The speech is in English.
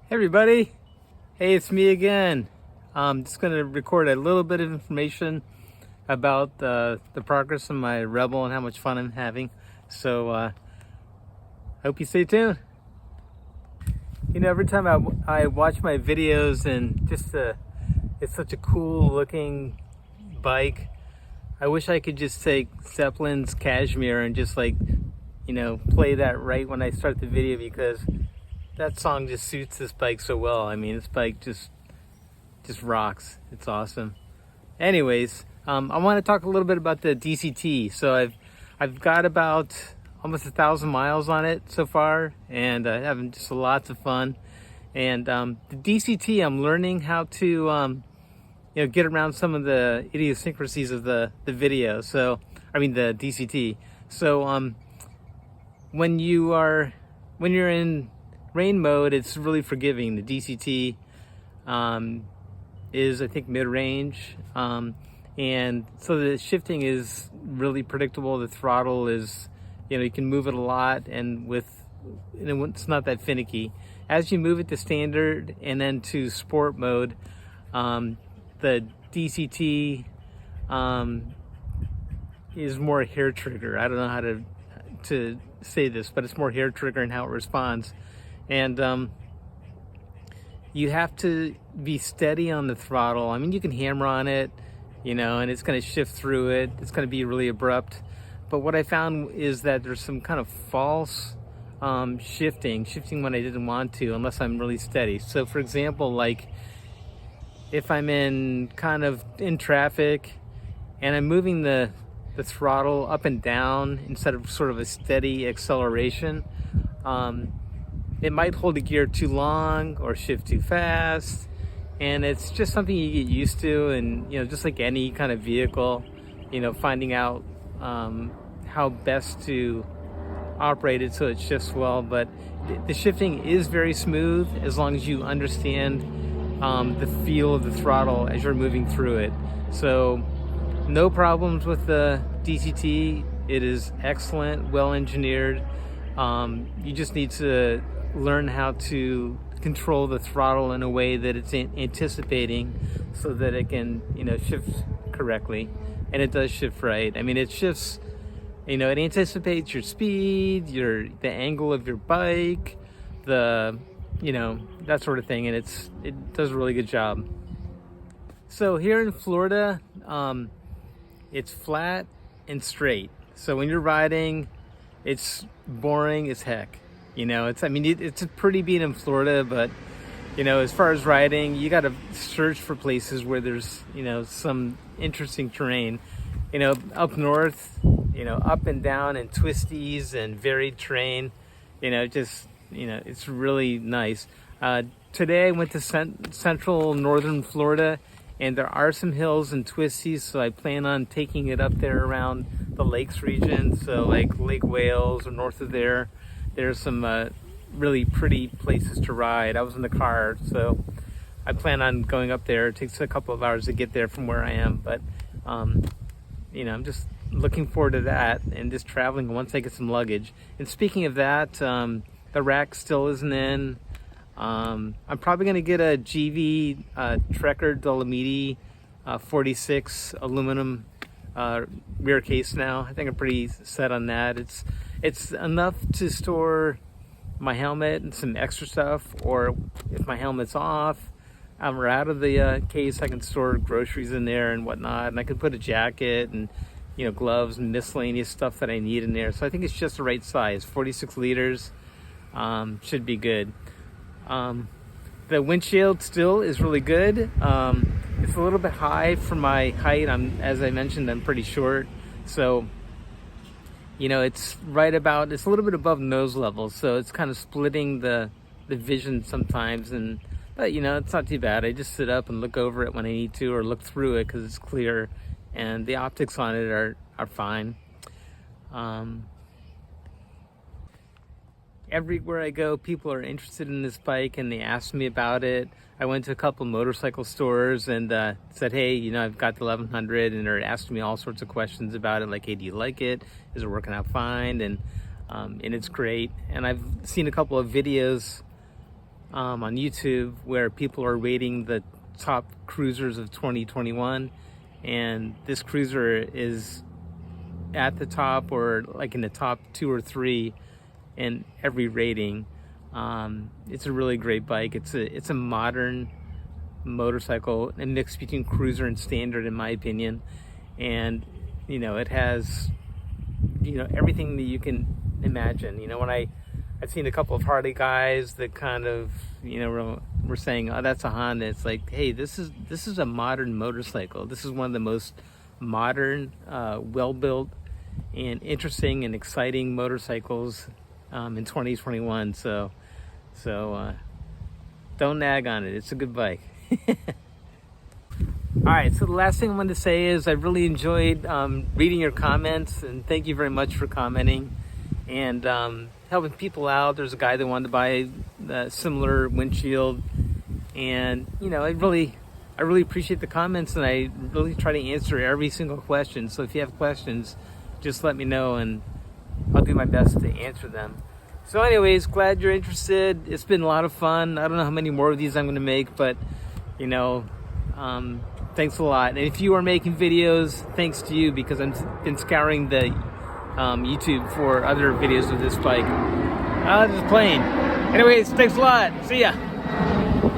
Hey everybody, hey, it's me again. I'm just going to record a little bit of information about the progress of my Rebel and how much fun I'm having. So hope you stay tuned. You know, every time I watch my videos and just it's such a cool looking bike. I wish I could just take Zeppelin's Cashmere and just play that right when I start the video, because that song just suits this bike so well. I mean, this bike just rocks. It's awesome. Anyways, I want to talk a little bit about the DCT. So I've got about almost 1,000 miles on it so far, and having just lots of fun. And the DCT, I'm learning how to get around some of the idiosyncrasies of the video. So the DCT. So when you're in rain mode, it's really forgiving. The DCT is, I think, mid-range, and so the shifting is really predictable. The throttle is, you can move it a lot, and it's not that finicky. As you move it to standard and then to sport mode, the DCT is more hair trigger. I don't know how to say this, but it's more hair trigger in how it responds. And you have to be steady on the throttle. I mean, you can hammer on it, and it's going to shift through it. It's going to be really abrupt. But what I found is that there's some kind of false shifting when I didn't want to, unless I'm really steady. So for example, like if I'm in traffic and I'm moving the throttle up and down instead of sort of a steady acceleration, it might hold a gear too long or shift too fast, and it's just something you get used to. And just like any kind of vehicle, finding out how best to operate it so it shifts well. But the shifting is very smooth as long as you understand the feel of the throttle as you're moving through it. So no problems with the DCT. It is excellent, well engineered. You just need to learn how to control the throttle in a way that it's anticipating, so that it can shift correctly. And it does shift right. I mean, it shifts, it anticipates your speed, the angle of your bike, that sort of thing, and it does a really good job. So here in Florida, it's flat and straight. So when you're riding, it's boring as heck. It's pretty being in Florida, but as far as riding, you got to search for places where there's some interesting terrain. Up north, up and down and twisties and varied terrain. It's really nice. Today I went to central northern Florida, and there are some hills and twisties, so I plan on taking it up there around the lakes region. So like Lake Wales or north of there's some really pretty places to ride. I was in the car, so I plan on going up there. It takes a couple of hours to get there from where I am, but I'm just looking forward to that and just traveling once I get some luggage. And speaking of that, the rack still isn't in. I'm probably going to get a GV Trekker Dolomiti 46 aluminum rear case now. I think I'm pretty set on that. It's enough to store my helmet and some extra stuff, or if my helmet's off or out of the case, I can store groceries in there and whatnot, and I can put a jacket and gloves and miscellaneous stuff that I need in there. So I think it's just the right size. 46 liters should be good. The windshield still is really good. It's a little bit high for my height. As I mentioned, I'm pretty short, so it's it's a little bit above nose level, so it's kind of splitting the vision sometimes. But it's not too bad. I just sit up and look over it when I need to, or look through it because it's clear, and the optics on it are fine. Everywhere I go, people are interested in this bike and they ask me about it. I went to a couple motorcycle stores and said, hey, I've got the 1100, and they're asking me all sorts of questions about it, like, hey, do you like it? Is it working out fine? And it's great. And I've seen a couple of videos on YouTube where people are rating the top cruisers of 2021, and this cruiser is at the top, or like in the top 2 or 3 in every rating. It's a really great bike. It's a modern motorcycle, a mix between cruiser and standard in my opinion, and it has everything that you can imagine. When I've seen a couple of Harley guys that kind of were saying, oh, that's a Honda. It's like, hey, this is a modern motorcycle. This is one of the most modern, well built and interesting and exciting motorcycles in 2021. So don't nag on it. It's a good bike. All right, so the last thing I wanted to say is I really enjoyed reading your comments, and thank you very much for commenting and helping people out. There's a guy that wanted to buy a similar windshield, and I really appreciate the comments, and I really try to answer every single question. So if you have questions, just let me know, and I'll do my best to answer them. So anyways, glad you're interested. It's been a lot of fun. I don't know how many more of these I'm going to make, but thanks a lot. And if you are making videos, thanks to you, because I've been scouring the YouTube for other videos of this bike. Just playing. Anyways, thanks a lot. See ya.